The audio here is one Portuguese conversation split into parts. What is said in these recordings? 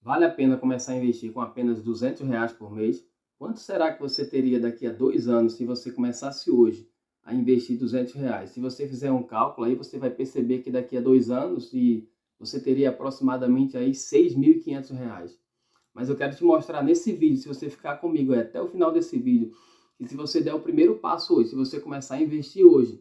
Vale a pena começar a investir com apenas R$ 200 por mês? Quanto será que você teria daqui a 2 anos se você começasse hoje a investir R$ 200? Se você fizer um cálculo aí, você vai perceber que daqui a 2 anos você teria aproximadamente aí R$ 6.500. Mas eu quero te mostrar nesse vídeo, se você ficar comigo até o final desse vídeo, e se você der o primeiro passo hoje, se você começar a investir hoje,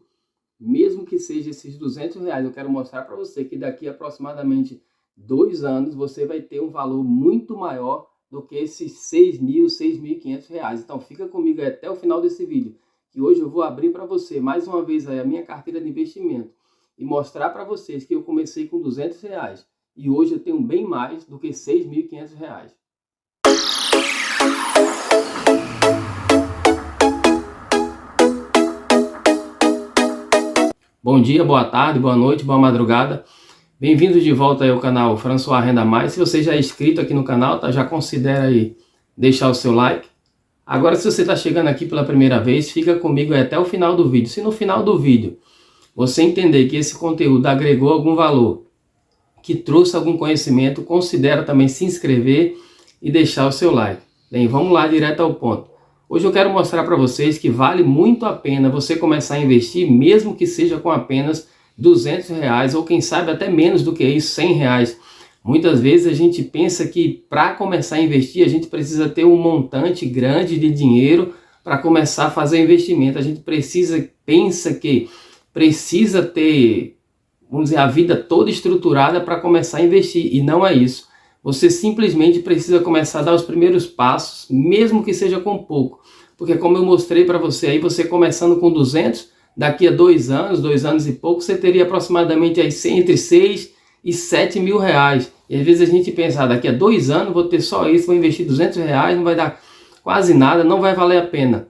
mesmo que seja esses R$ 200, eu quero mostrar para você que daqui a aproximadamente 2 anos você vai ter um valor muito maior do que esses R$ 6.500. Então fica comigo até o final desse vídeo, que hoje eu vou abrir para você mais uma vez aí a minha carteira de investimento e mostrar para vocês que eu comecei com R$ 200 e hoje eu tenho bem mais do que R$ 6.500. Bom dia, boa tarde, boa noite, boa madrugada. Bem-vindos de volta aí ao canal François Renda Mais. Se você já é inscrito aqui no canal, tá, já considera aí deixar o seu like. Agora, se você está chegando aqui pela primeira vez, fica comigo aí até o final do vídeo. Se no final do vídeo você entender que esse conteúdo agregou algum valor, que trouxe algum conhecimento, considera também se inscrever e deixar o seu like. Bem, vamos lá direto ao ponto. Hoje eu quero mostrar para vocês que vale muito a pena você começar a investir, mesmo que seja com apenas R$ 200 ou quem sabe até menos do que isso, R$ 100. Muitas vezes a gente pensa que para começar a investir a gente precisa ter um montante grande de dinheiro para começar a fazer investimento. A gente pensa que precisa ter, vamos dizer, a vida toda estruturada para começar a investir, e não é isso. Você simplesmente precisa começar a dar os primeiros passos, mesmo que seja com pouco. Porque como eu mostrei para você aí, você começando com 200, daqui a 2 anos e pouco, você teria aproximadamente aí entre 6 e 7 mil reais. E às vezes a gente pensa, daqui a 2 anos vou ter só isso, vou investir R$ 200, não vai dar quase nada, não vai valer a pena.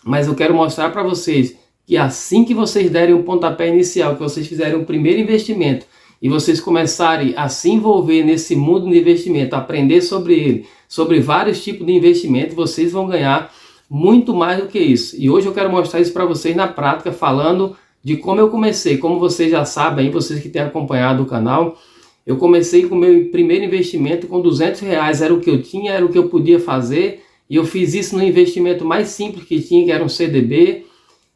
Mas eu quero mostrar para vocês que assim que vocês derem um pontapé inicial, que vocês fizerem o primeiro investimento, e vocês começarem a se envolver nesse mundo de investimento, aprender sobre ele, sobre vários tipos de investimento, vocês vão ganhar muito mais do que isso. E hoje eu quero mostrar isso para vocês na prática, falando de como eu comecei. Como vocês já sabem, vocês que têm acompanhado o canal, eu comecei com o meu primeiro investimento com R$ 200, era o que eu tinha, era o que eu podia fazer, e eu fiz isso no investimento mais simples que tinha, que era um CDB,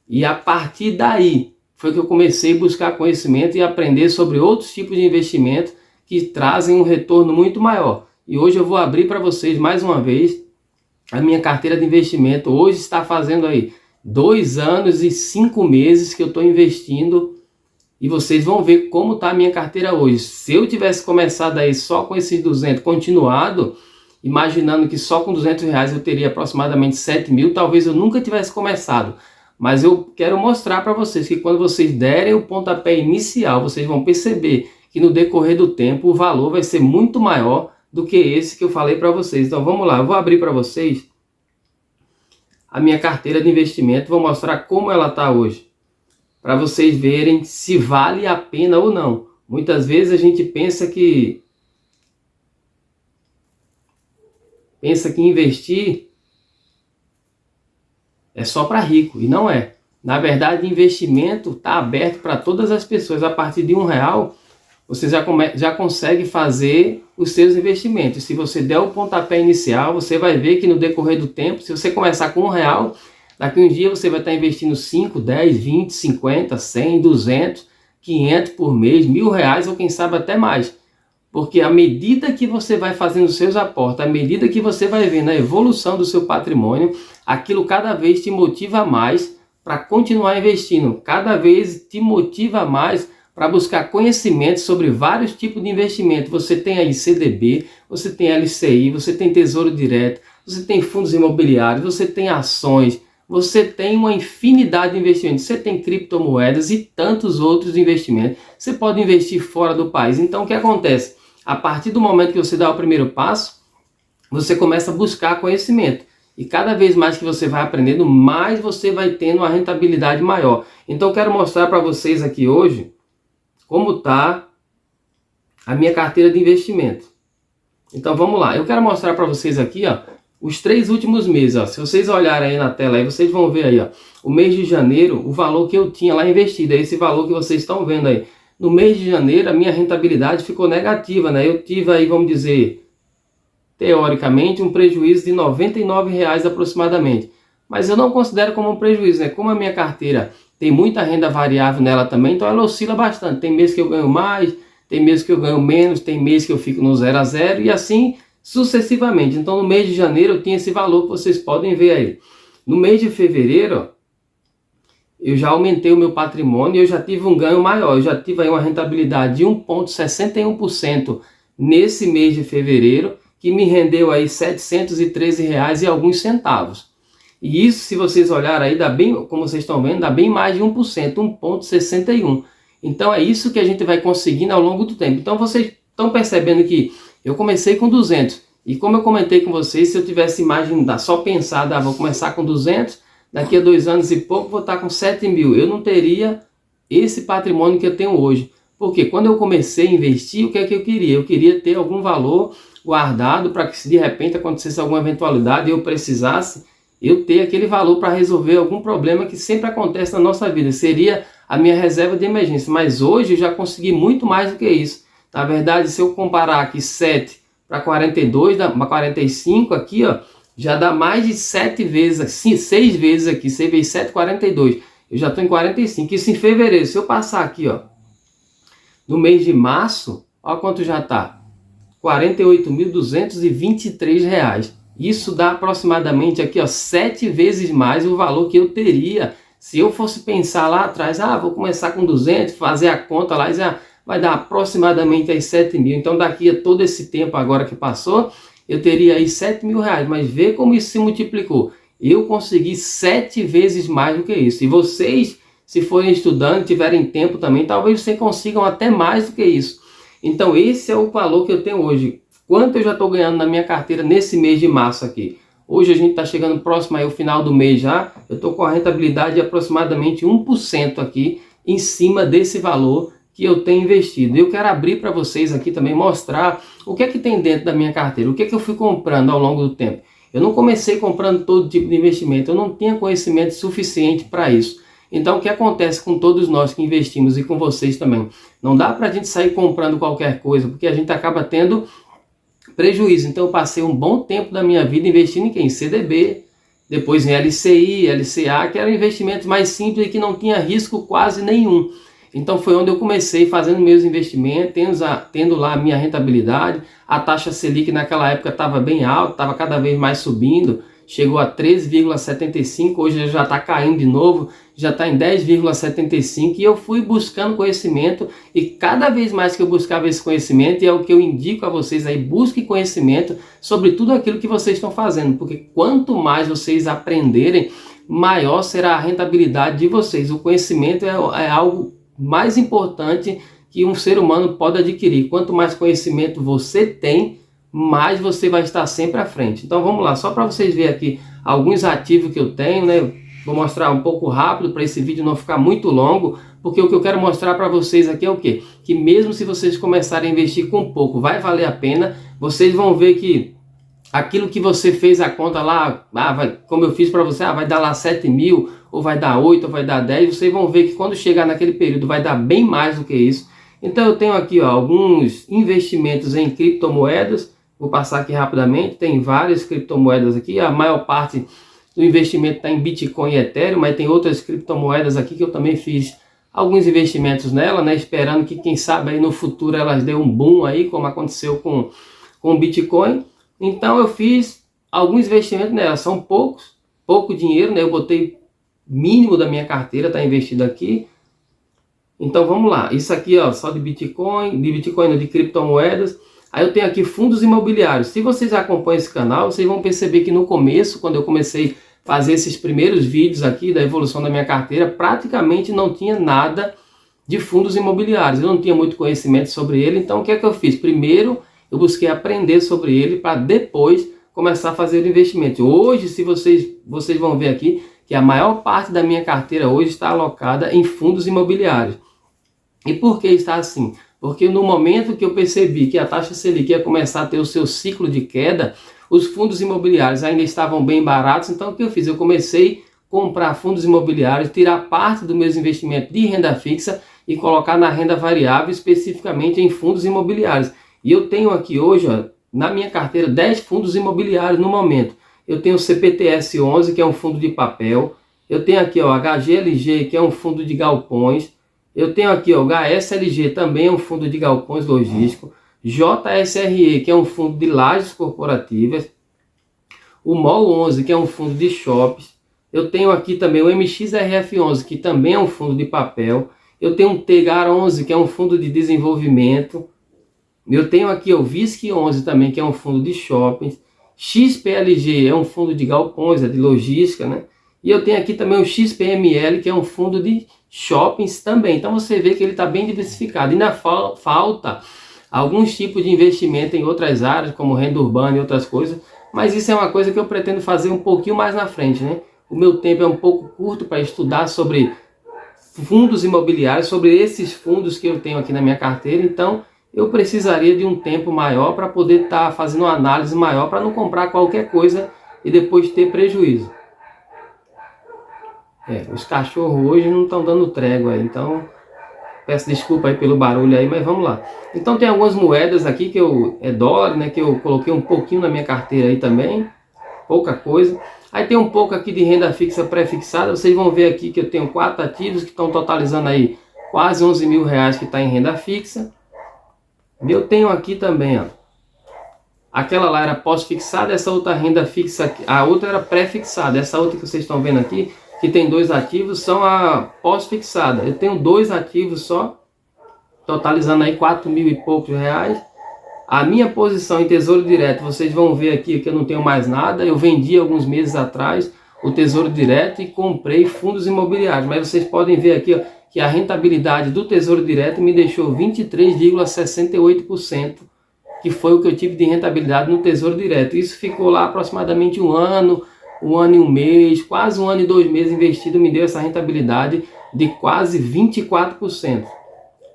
e a partir daí foi que eu comecei a buscar conhecimento e aprender sobre outros tipos de investimento que trazem um retorno muito maior. E hoje eu vou abrir para vocês mais uma vez a minha carteira de investimento. Hoje está fazendo aí 2 anos e 5 meses que eu estou investindo, e vocês vão ver como está a minha carteira hoje. Se eu tivesse começado aí só com esses 200, continuado, imaginando que só com R$ 200 eu teria aproximadamente 7 mil, talvez eu nunca tivesse começado. Mas eu quero mostrar para vocês que quando vocês derem o pontapé inicial, vocês vão perceber que no decorrer do tempo o valor vai ser muito maior do que esse que eu falei para vocês. Então vamos lá, eu vou abrir para vocês a minha carteira de investimento, vou mostrar como ela está hoje, para vocês verem se vale a pena ou não. Muitas vezes a gente pensa que investir é só para rico, e não é. Na verdade, investimento está aberto para todas as pessoas. A partir de R$ 1, você já consegue fazer os seus investimentos. Se você der o pontapé inicial, você vai ver que no decorrer do tempo, se você começar com R$ 1, daqui a um dia você vai estar investindo 5, 10, 20, 50, 100, 200, 500 por mês, R$ 1.000 ou quem sabe até mais. Porque à medida que você vai fazendo os seus aportes, à medida que você vai vendo a evolução do seu patrimônio, aquilo cada vez te motiva mais para continuar investindo, cada vez te motiva mais para buscar conhecimento sobre vários tipos de investimento. Você tem aí CDB, você tem LCI, você tem Tesouro Direto, você tem fundos imobiliários, você tem ações, você tem uma infinidade de investimentos, você tem criptomoedas e tantos outros investimentos. Você pode investir fora do país. Então o que acontece? A partir do momento que você dá o primeiro passo, você começa a buscar conhecimento. E cada vez mais que você vai aprendendo, mais você vai tendo uma rentabilidade maior. Então eu quero mostrar para vocês aqui hoje como está a minha carteira de investimento. Então vamos lá. Eu quero mostrar para vocês aqui, ó, os 3 últimos meses. Ó. Se vocês olharem aí na tela, aí, vocês vão ver aí, ó, o mês de janeiro, o valor que eu tinha lá investido. É esse valor que vocês estão vendo aí. No mês de janeiro, a minha rentabilidade ficou negativa, né? Eu tive aí, vamos dizer, teoricamente, um prejuízo de R$ 99 aproximadamente. Mas eu não considero como um prejuízo, né? Como a minha carteira tem muita renda variável nela também, então ela oscila bastante. Tem mês que eu ganho mais, tem mês que eu ganho menos, tem mês que eu fico no 0 a 0 e assim sucessivamente. Então no mês de janeiro eu tinha esse valor que vocês podem ver aí. No mês de fevereiro eu já aumentei o meu patrimônio e eu já tive um ganho maior. Eu já tive aí uma rentabilidade de 1,61% nesse mês de fevereiro, que me rendeu aí R$ 713 e alguns centavos. E isso, se vocês olharem aí, dá bem, como vocês estão vendo, dá bem mais de 1%, 1,61%. Então é isso que a gente vai conseguindo ao longo do tempo. Então vocês estão percebendo que eu comecei com 200. E como eu comentei com vocês, se eu tivesse imagem só pensada, vou começar com 200, daqui a 2 anos e pouco vou estar com 7 mil. Eu não teria esse patrimônio que eu tenho hoje. Porque quando eu comecei a investir, o que é que eu queria? Eu queria ter algum valor guardado para que se de repente acontecesse alguma eventualidade e eu precisasse, eu ter aquele valor para resolver algum problema que sempre acontece na nossa vida. Seria a minha reserva de emergência. Mas hoje eu já consegui muito mais do que isso. Na verdade, se eu comparar aqui 7 para 42, para 45 aqui, ó, já dá mais de 7 vezes, assim, 6 vezes aqui. 6 vezes 7, 42. Eu já estou em 45. Isso em fevereiro. Se eu passar aqui, ó, no mês de março, olha quanto já está. R$ 48.223. Isso dá aproximadamente aqui, ó, 7 vezes mais o valor que eu teria se eu fosse pensar lá atrás. Vou começar com 200, fazer a conta lá, vai dar aproximadamente aí 7 mil. Então daqui a todo esse tempo agora que passou, eu teria aí 7 mil reais. Mas vê como isso se multiplicou. Eu consegui 7 vezes mais do que isso. E vocês, se forem estudando, tiverem tempo também, talvez vocês consigam até mais do que isso. Então esse é o valor que eu tenho hoje. Quanto eu já estou ganhando na minha carteira nesse mês de março aqui? Hoje a gente está chegando próximo aí ao final do mês já. Eu estou com a rentabilidade de aproximadamente 1% aqui em cima desse valor que eu tenho investido. Eu quero abrir para vocês aqui também, mostrar o que é que tem dentro da minha carteira. O que é que eu fui comprando ao longo do tempo. Eu não comecei comprando todo tipo de investimento. Eu não tinha conhecimento suficiente para isso. Então o que acontece com todos nós que investimos e com vocês também? Não dá para a gente sair comprando qualquer coisa, porque a gente acaba tendo prejuízo. Então eu passei um bom tempo da minha vida investindo em quem? Em CDB, depois em LCI, LCA, que eram investimentos mais simples e que não tinha risco quase nenhum. Então foi onde eu comecei fazendo meus investimentos, tendo lá a minha rentabilidade. A taxa Selic naquela época estava bem alta, estava cada vez mais subindo, chegou a 13,75, hoje já está caindo de novo, já está em 10,75 e eu fui buscando conhecimento e cada vez mais que eu buscava esse conhecimento, e é o que eu indico a vocês aí, busque conhecimento sobre tudo aquilo que vocês estão fazendo, porque quanto mais vocês aprenderem, maior será a rentabilidade de vocês. O conhecimento é algo mais importante que um ser humano pode adquirir. Quanto mais conhecimento você tem, mais você vai estar sempre à frente. Então vamos lá, só para vocês verem aqui alguns ativos que eu tenho, né? Vou mostrar um pouco rápido para esse vídeo não ficar muito longo, porque o que eu quero mostrar para vocês aqui é o quê? Que mesmo se vocês começarem a investir com pouco, vai valer a pena. Vocês vão ver que aquilo que você fez a conta lá, como eu fiz para você, vai dar lá 7 mil, ou vai dar 8, ou vai dar 10, vocês vão ver que quando chegar naquele período vai dar bem mais do que isso. Então eu tenho aqui, ó, alguns investimentos em criptomoedas. Vou passar aqui rapidamente, tem várias criptomoedas aqui, a maior parte do investimento está em Bitcoin e Ethereum, mas tem outras criptomoedas aqui que eu também fiz alguns investimentos nela, né, esperando que quem sabe aí no futuro elas dêem um boom aí, como aconteceu com o Bitcoin. Então eu fiz alguns investimentos nela, são pouco dinheiro, né, eu botei mínimo da minha carteira, está investido aqui. Então vamos lá, isso aqui, ó, só de Bitcoin, de criptomoedas. Aí eu tenho aqui fundos imobiliários. Se vocês acompanham esse canal, vocês vão perceber que no começo, quando eu comecei a fazer esses primeiros vídeos aqui da evolução da minha carteira, praticamente não tinha nada de fundos imobiliários. Eu não tinha muito conhecimento sobre ele, então o que é que eu fiz? Primeiro, eu busquei aprender sobre ele para depois começar a fazer o investimento. Hoje, se vocês vão ver aqui, que a maior parte da minha carteira hoje está alocada em fundos imobiliários. E por que está assim? Porque no momento que eu percebi que a taxa Selic ia começar a ter o seu ciclo de queda, os fundos imobiliários ainda estavam bem baratos. Então o que eu fiz? Eu comecei a comprar fundos imobiliários, tirar parte dos meus investimentos de renda fixa e colocar na renda variável, especificamente em fundos imobiliários. E eu tenho aqui hoje, ó, na minha carteira 10 fundos imobiliários no momento. Eu tenho o CPTS 11, que é um fundo de papel. Eu tenho aqui o HGLG, que é um fundo de galpões. Eu tenho aqui o HSLG, também é um fundo de galpões logísticos. JSRE, que é um fundo de lajes corporativas. O MOL 11, que é um fundo de shoppings. Eu tenho aqui também o MXRF 11, que também é um fundo de papel. Eu tenho um TEGAR 11, que é um fundo de desenvolvimento. Eu tenho aqui o VISC 11 também, que é um fundo de shoppings. XPLG é um fundo de galpões, é de logística, né? E eu tenho aqui também o XPML, que é um fundo de shoppings também. Então você vê que ele está bem diversificado. Ainda falta alguns tipos de investimento em outras áreas, como renda urbana e outras coisas. Mas isso é uma coisa que eu pretendo fazer um pouquinho mais na frente, né? O meu tempo é um pouco curto para estudar sobre fundos imobiliários, sobre esses fundos que eu tenho aqui na minha carteira. Então eu precisaria de um tempo maior para poder estar fazendo uma análise maior, para não comprar qualquer coisa e depois ter prejuízo. Os cachorros hoje não estão dando trégua, então peço desculpa aí pelo barulho aí, mas vamos lá. Então tem algumas moedas aqui que é dólar, né, que eu coloquei um pouquinho na minha carteira aí também, pouca coisa. Aí tem um pouco aqui de renda fixa pré-fixada. Vocês vão ver aqui que eu tenho 4 ativos que estão totalizando aí quase 11 mil reais que está em renda fixa. Eu tenho aqui também, ó, aquela lá era pós-fixada, essa outra renda fixa aqui, a outra era pré-fixada. Essa outra que vocês estão vendo aqui, que tem 2 ativos, são a pós-fixada. Eu tenho 2 ativos só, totalizando aí 4 mil e poucos reais. A minha posição em Tesouro Direto, vocês vão ver aqui que eu não tenho mais nada. Eu vendi alguns meses atrás o Tesouro Direto e comprei fundos imobiliários. Mas vocês podem ver aqui, ó, que a rentabilidade do Tesouro Direto me deixou 23,68%, que foi o que eu tive de rentabilidade no Tesouro Direto. Isso ficou lá aproximadamente um ano e um mês, quase 1 ano e 2 meses investido, me deu essa rentabilidade de quase 24%.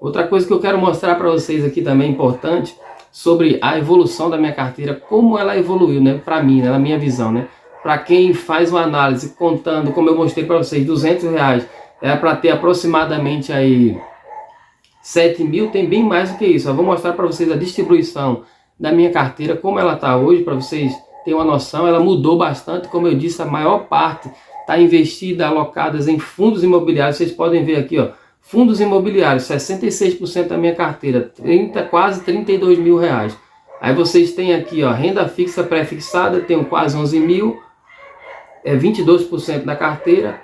Outra coisa que eu quero mostrar para vocês aqui também importante, sobre a evolução da minha carteira, como ela evoluiu, né, para mim, né, na minha visão, né? Para quem faz uma análise contando, como eu mostrei para vocês, 200 reais, era para ter aproximadamente aí 7 mil, tem bem mais do que isso. Eu vou mostrar para vocês a distribuição da minha carteira, como ela está hoje, para vocês terem uma noção. Ela mudou bastante, como eu disse, a maior parte está investida, alocadas em fundos imobiliários. Vocês podem ver aqui, ó, fundos imobiliários, 66% da minha carteira, quase 32 mil reais. Aí vocês têm aqui, ó, renda fixa pré-fixada, tenho quase 11 mil, 22% da carteira,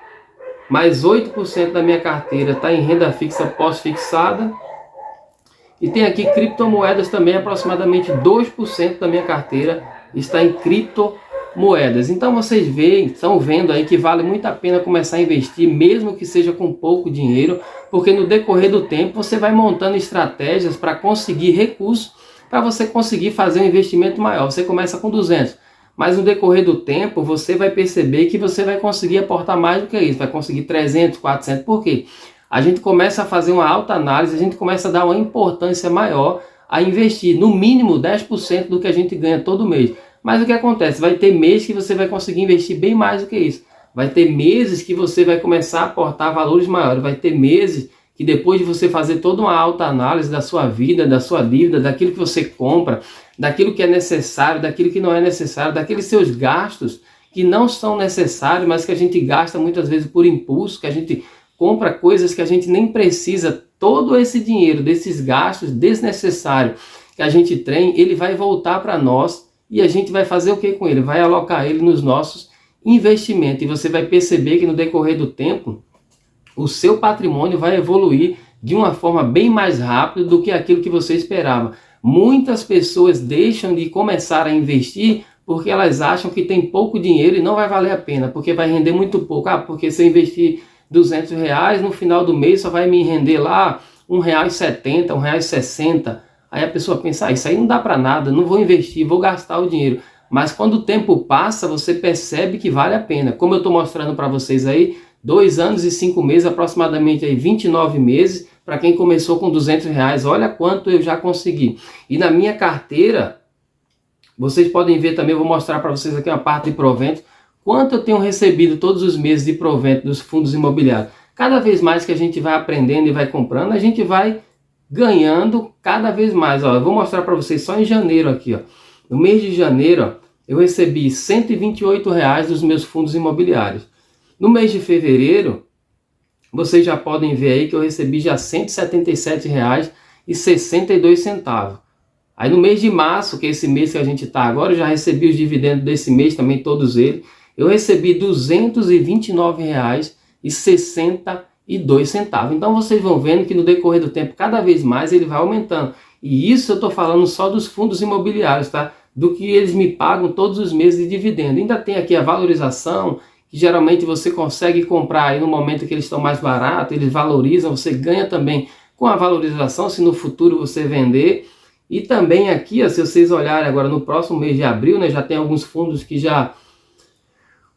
mais 8% da minha carteira está em renda fixa pós-fixada. E tem aqui criptomoedas também, aproximadamente 2% da minha carteira está em criptomoedas. Então vocês estão vendo aí que vale muito a pena começar a investir, mesmo que seja com pouco dinheiro, porque no decorrer do tempo você vai montando estratégias para conseguir recursos, para você conseguir fazer um investimento maior. Você começa com 200, mas no decorrer do tempo você vai perceber que você vai conseguir aportar mais do que isso, vai conseguir 300, 400, por quê? A gente começa a fazer uma autoanálise, a gente começa a dar uma importância maior a investir, no mínimo 10% do que a gente ganha todo mês. Mas o que acontece? Vai ter meses que você vai conseguir investir bem mais do que isso. Vai ter meses que você vai começar a aportar valores maiores. Vai ter meses que depois de você fazer toda uma autoanálise da sua vida, da sua dívida, daquilo que você compra, daquilo que é necessário, daquilo que não é necessário, daqueles seus gastos que não são necessários, mas que a gente gasta muitas vezes por impulso, que a gente compra coisas que a gente nem precisa. Todo esse dinheiro, desses gastos desnecessários que a gente tem, ele vai voltar para nós. E a gente vai fazer o que com ele? Vai alocar ele nos nossos investimentos. E você vai perceber que no decorrer do tempo, o seu patrimônio vai evoluir de uma forma bem mais rápida do que aquilo que você esperava. Muitas pessoas deixam de começar a investir porque elas acham que tem pouco dinheiro e não vai valer a pena, porque vai render muito pouco. Porque se eu investir 200 reais, no final do mês só vai me render lá R$1,70, R$1,60. Aí a pessoa pensa, isso aí não dá para nada, não vou investir, vou gastar o dinheiro. Mas quando o tempo passa, você percebe que vale a pena. Como eu estou mostrando para vocês aí, 2 anos e 5 meses, aproximadamente aí 29 meses, para quem começou com 200 reais, olha quanto eu já consegui. E na minha carteira, vocês podem ver também, eu vou mostrar para vocês aqui uma parte de provento, quanto eu tenho recebido todos os meses de provento dos fundos imobiliários. Cada vez mais que a gente vai aprendendo e vai comprando, a gente vai ganhando cada vez mais. Ó, eu vou mostrar para vocês só em janeiro aqui, ó. No mês de janeiro, ó, eu recebi R$ 128 dos meus fundos imobiliários. No mês de fevereiro, vocês já podem ver aí que eu recebi já R$ 177,62. Aí no mês de março, que é esse mês que a gente está agora, eu já recebi os dividendos desse mês também, todos eles. Eu recebi R$ 229,62. Então vocês vão vendo que no decorrer do tempo, cada vez mais ele vai aumentando. E isso eu estou falando só dos fundos imobiliários, tá? Do que eles me pagam todos os meses de dividendo. Ainda tem aqui a valorização, que geralmente você consegue comprar aí no momento que eles estão mais baratos, eles valorizam, você ganha também com a valorização, se no futuro você vender. E também aqui, ó, se vocês olharem agora no próximo mês de abril, né, já tem alguns fundos que já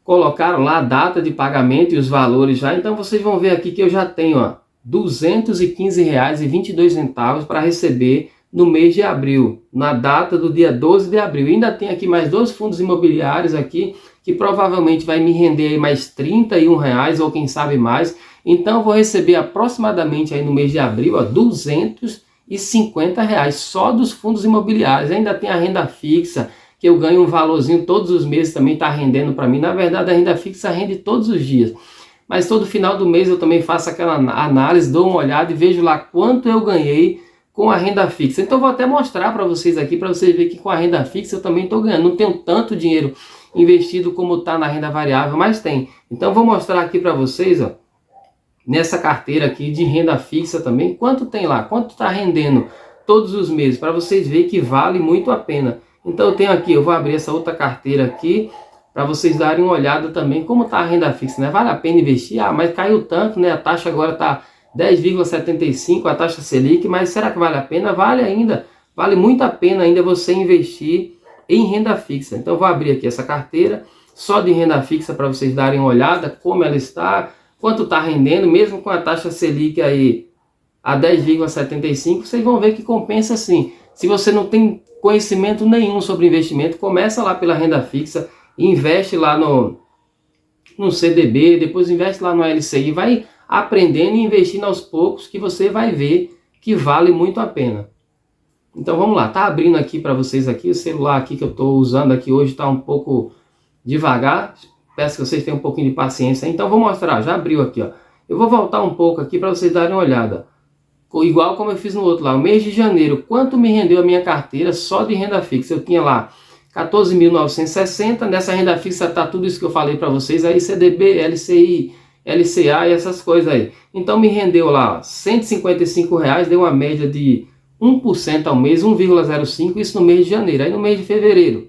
colocaram lá a data de pagamento e os valores já. Então vocês vão ver aqui que eu já tenho R$ 215,22 para receber no mês de abril, na data do dia 12 de abril. E ainda tem aqui mais 2 fundos imobiliários aqui, que provavelmente vai me render aí mais R$ 31 ou quem sabe mais. Então eu vou receber aproximadamente aí no mês de abril, ó, R$ 250 só dos fundos imobiliários. Ainda tem a renda fixa, que eu ganho um valorzinho todos os meses, também está rendendo para mim. Na verdade, a renda fixa rende todos os dias. Mas todo final do mês eu também faço aquela análise, dou uma olhada e vejo lá quanto eu ganhei com a renda fixa. Então eu vou até mostrar para vocês aqui, para vocês verem que com a renda fixa eu também estou ganhando. Não tenho tanto dinheiro investido como está na renda variável, mas tem. Então eu vou mostrar aqui para vocês, ó, nessa carteira aqui de renda fixa também, quanto tem lá, quanto está rendendo todos os meses, para vocês verem que vale muito a pena. Então eu tenho aqui, eu vou abrir essa outra carteira aqui, para vocês darem uma olhada também como está a renda fixa, né? Vale a pena investir? Ah, mas caiu tanto, né? A taxa agora está 10,75, a taxa Selic, mas será que vale a pena? Vale ainda, vale muito a pena ainda você investir em renda fixa. Então eu vou abrir aqui essa carteira só de renda fixa para vocês darem uma olhada como ela está, quanto está rendendo, mesmo com a taxa Selic aí a 10,75, vocês vão ver que compensa sim. Se você não tem conhecimento nenhum sobre investimento, começa lá pela renda fixa, investe lá no CDB, depois investe lá no LCI, vai aprendendo e investindo aos poucos que você vai ver que vale muito a pena. Então vamos lá, tá abrindo aqui para vocês aqui, o celular aqui que eu estou usando aqui hoje está um pouco devagar, peço que vocês tenham um pouquinho de paciência. Então vou mostrar, já abriu aqui, ó. Eu vou voltar um pouco aqui para vocês darem uma olhada, igual como eu fiz no outro lá, o mês de janeiro, quanto me rendeu a minha carteira só de renda fixa. Eu tinha lá 14.960, nessa renda fixa tá tudo isso que eu falei para vocês aí, CDB, LCI, LCA e essas coisas aí. Então me rendeu lá R$ 155, deu uma média de 1% ao mês, 1,05, isso no mês de janeiro. Aí no mês de fevereiro,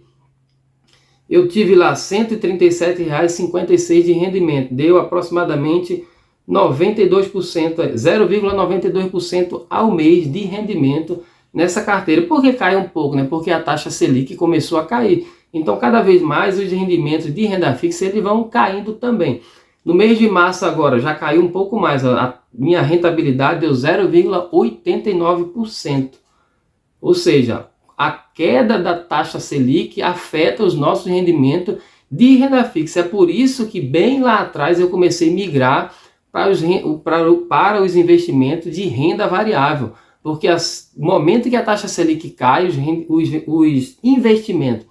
eu tive lá R$ 137,56 de rendimento, deu aproximadamente 92%, 0,92% ao mês de rendimento nessa carteira. Por que cai um pouco, né? Porque a taxa Selic começou a cair. Então cada vez mais os rendimentos de renda fixa eles vão caindo também. No mês de março agora já caiu um pouco mais, a minha rentabilidade deu 0,89%. Ou seja, a queda da taxa Selic afeta os nossos rendimentos de renda fixa. É por isso que bem lá atrás eu comecei a migrar para os investimentos de renda variável. Porque no momento que a taxa Selic cai, os investimentos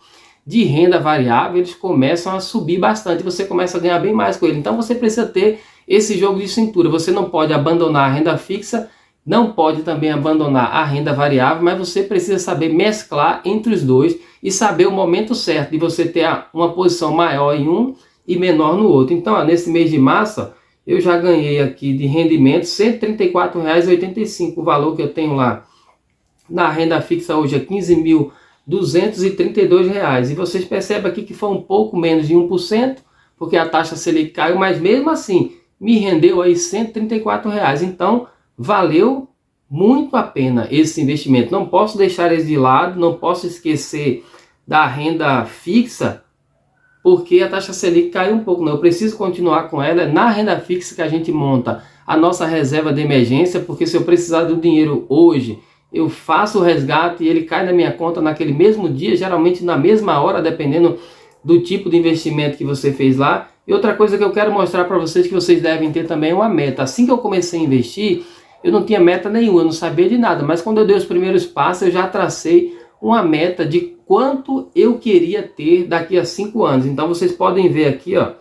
de renda variável, eles começam a subir bastante, você começa a ganhar bem mais com ele. Então você precisa ter esse jogo de cintura, você não pode abandonar a renda fixa, não pode também abandonar a renda variável, mas você precisa saber mesclar entre os dois e saber o momento certo de você ter uma posição maior em um e menor no outro. Então, nesse mês de março, eu já ganhei aqui de rendimento R$ 134,85, o valor que eu tenho lá na renda fixa hoje é R$ 15.232. E vocês percebem aqui que foi um pouco menos de 1%, porque a taxa Selic caiu, mas mesmo assim me rendeu aí R$ 134. Então valeu muito a pena esse investimento. Não posso deixar ele de lado, não posso esquecer da renda fixa, porque a taxa Selic caiu um pouco. Não, eu preciso continuar com ela. É na renda fixa que a gente monta a nossa reserva de emergência, porque se eu precisar do dinheiro hoje, eu faço o resgate e ele cai na minha conta naquele mesmo dia, geralmente na mesma hora, dependendo do tipo de investimento que você fez lá. E outra coisa que eu quero mostrar para vocês, que vocês devem ter também, é uma meta. Assim que eu comecei a investir, eu não tinha meta nenhuma, eu não sabia de nada, mas quando eu dei os primeiros passos, eu já tracei uma meta de quanto eu queria ter daqui a 5 anos. Então vocês podem ver aqui, ó,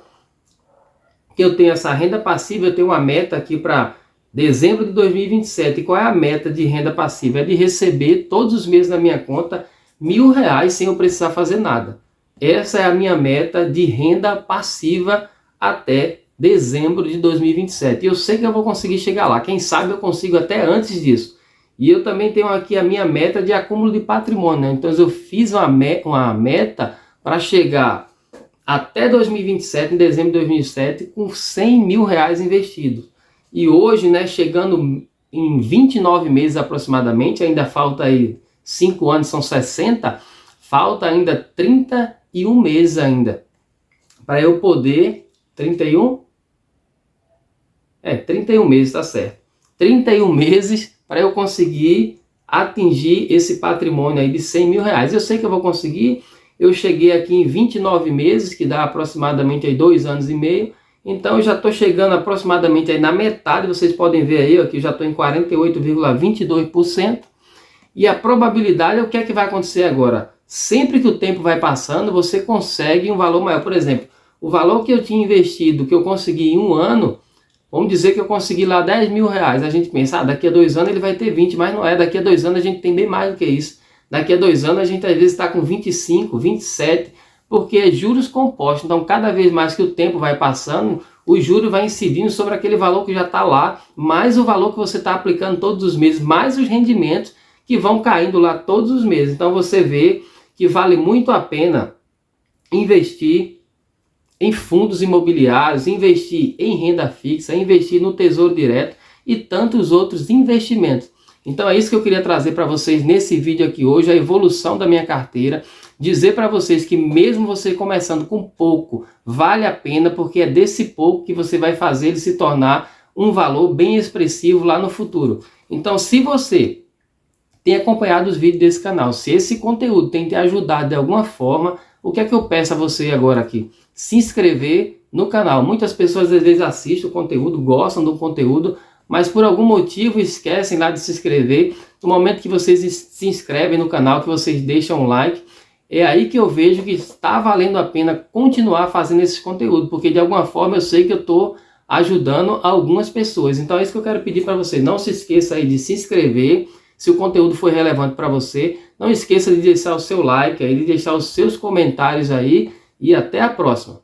que eu tenho essa renda passiva, eu tenho uma meta aqui para dezembro de 2027. E qual é a meta de renda passiva? É de receber todos os meses na minha conta R$1.000 sem eu precisar fazer nada. Essa é a minha meta de renda passiva até dezembro de 2027. E eu sei que eu vou conseguir chegar lá. Quem sabe eu consigo até antes disso. E eu também tenho aqui a minha meta de acúmulo de patrimônio, né? Então eu fiz uma meta para chegar até 2027, em dezembro de 2007, com R$100.000 investidos. E hoje, né, chegando em 29 meses aproximadamente, ainda falta aí 5 anos, são 60, falta ainda 31 meses ainda, para eu poder, 31 meses, tá certo, 31 meses para eu conseguir atingir esse patrimônio aí de R$100.000. Eu sei que eu vou conseguir. Eu cheguei aqui em 29 meses, que dá aproximadamente aí 2 anos e meio. Então eu já estou chegando aproximadamente aí na metade. Vocês podem ver aí ó, que eu já estou em 48,22%. E a probabilidade é o que é que vai acontecer agora. Sempre que o tempo vai passando, você consegue um valor maior. Por exemplo, o valor que eu tinha investido, que eu consegui em 1 ano, vamos dizer que eu consegui lá R$10.000. A gente pensa, daqui a 2 anos ele vai ter 20, mas não é. Daqui a 2 anos a gente tem bem mais do que isso. Daqui a 2 anos a gente às vezes está com 25, 27, porque é juros compostos. Então cada vez mais que o tempo vai passando, o juro vai incidindo sobre aquele valor que já está lá, mais o valor que você está aplicando todos os meses, mais os rendimentos que vão caindo lá todos os meses. Então você vê que vale muito a pena investir em fundos imobiliários, investir em renda fixa, investir no Tesouro Direto e tantos outros investimentos. Então é isso que eu queria trazer para vocês nesse vídeo aqui hoje, a evolução da minha carteira. Dizer para vocês que mesmo você começando com pouco, vale a pena, porque é desse pouco que você vai fazer ele se tornar um valor bem expressivo lá no futuro. Então se você tem acompanhado os vídeos desse canal, se esse conteúdo tem te ajudado de alguma forma, o que é que eu peço a você agora aqui? Se inscrever no canal. Muitas pessoas às vezes assistem o conteúdo, gostam do conteúdo, mas por algum motivo esquecem lá de se inscrever. No momento que vocês se inscrevem no canal, que vocês deixam um like, é aí que eu vejo que está valendo a pena continuar fazendo esse conteúdo, porque de alguma forma eu sei que eu estou ajudando algumas pessoas. Então é isso que eu quero pedir para você. Não se esqueça aí de se inscrever, se o conteúdo foi relevante para você. Não esqueça de deixar o seu like aí, de deixar os seus comentários aí, e até a próxima.